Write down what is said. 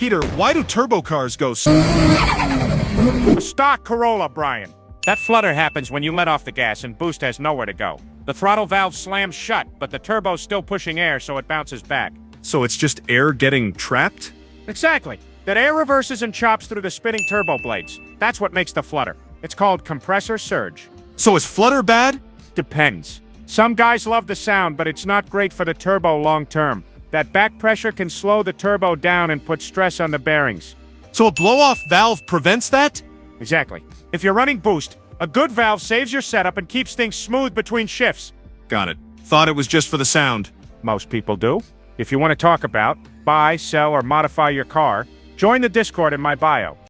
Peter, why do turbo cars go A stock Corolla, Brian. That flutter happens when you let off the gas and boost has nowhere to go. The throttle valve slams shut, but the turbo's still pushing air, so it bounces back. So it's just air getting trapped? Exactly. That air reverses and chops through the spinning turbo blades. That's what makes the flutter. It's called compressor surge. So is flutter bad? Depends. Some guys love the sound, but it's not great for the turbo long term. That back pressure can slow the turbo down and put stress on the bearings. So a blow-off valve prevents that? Exactly. If you're running boost, a good valve saves your setup and keeps things smooth between shifts. Got it. Thought it was just for the sound. Most people do. If you want to talk about, buy, sell, or modify your car, join the Discord in my bio.